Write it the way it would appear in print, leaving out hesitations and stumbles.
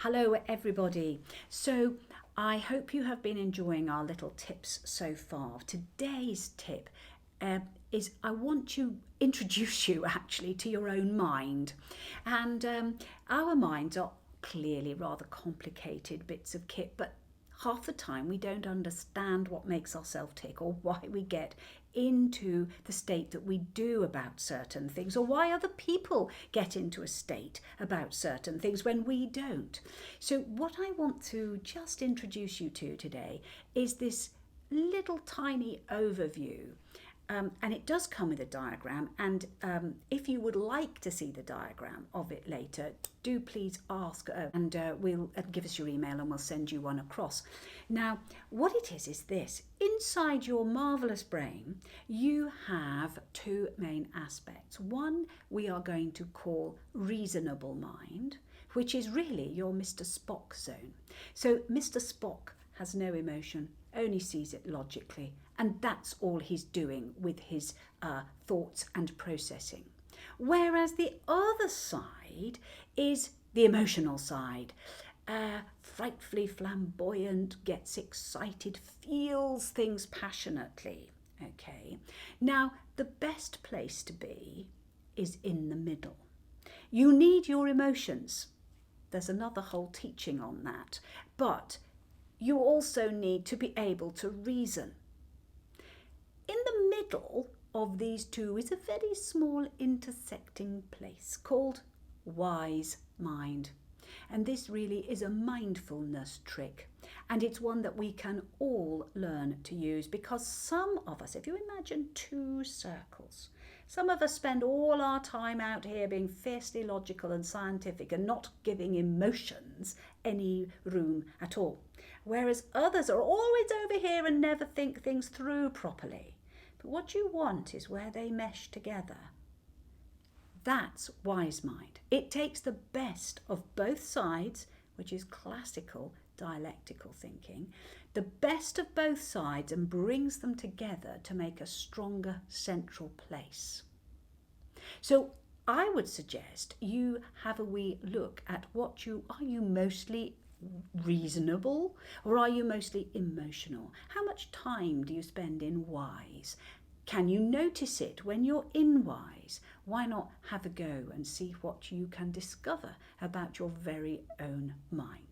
Hello everybody. So I hope you have been enjoying our little tips so far. Today's tip is I want to introduce you actually to your own mind. And our minds are clearly rather complicated bits of kit, but half the time we don't understand what makes ourselves tick or why we get into the state that we do about certain things, or why other people get into a state about certain things when we don't. So what I want to just introduce you to today is this little tiny overview. And it does come with a diagram, and if you would like to see the diagram of it later, do please ask and we'll give us your email and we'll send you one across. Now, what it is this. Inside your marvellous brain, you have two main aspects. One we are going to call reasonable mind, which is really your Mr. Spock zone. So Mr. Spock has no emotion, only sees it logically, and that's all he's doing with his thoughts and processing. Whereas the other side is the emotional side. Frightfully flamboyant, gets excited, feels things passionately. Okay. Now, the best place to be is in the middle. You need your emotions. There's another whole teaching on that. But you also need to be able to reason. In the middle of these two is a very small intersecting place called wise mind. And this really is a mindfulness trick. And it's one that we can all learn to use, because some of us, if you imagine two circles, some of us spend all our time out here being fiercely logical and scientific and not giving emotions any room at all. Whereas others are always over here and never think things through properly. But what you want is where they mesh together. That's wise mind. It takes the best of both sides, which is classical dialectical thinking, the best of both sides, and brings them together to make a stronger central place. So I would suggest you have a wee look at are you mostly reasonable, or are you mostly emotional? How much time do you spend in wise? Can you notice it when you're in wise? Why not have a go and see what you can discover about your very own mind?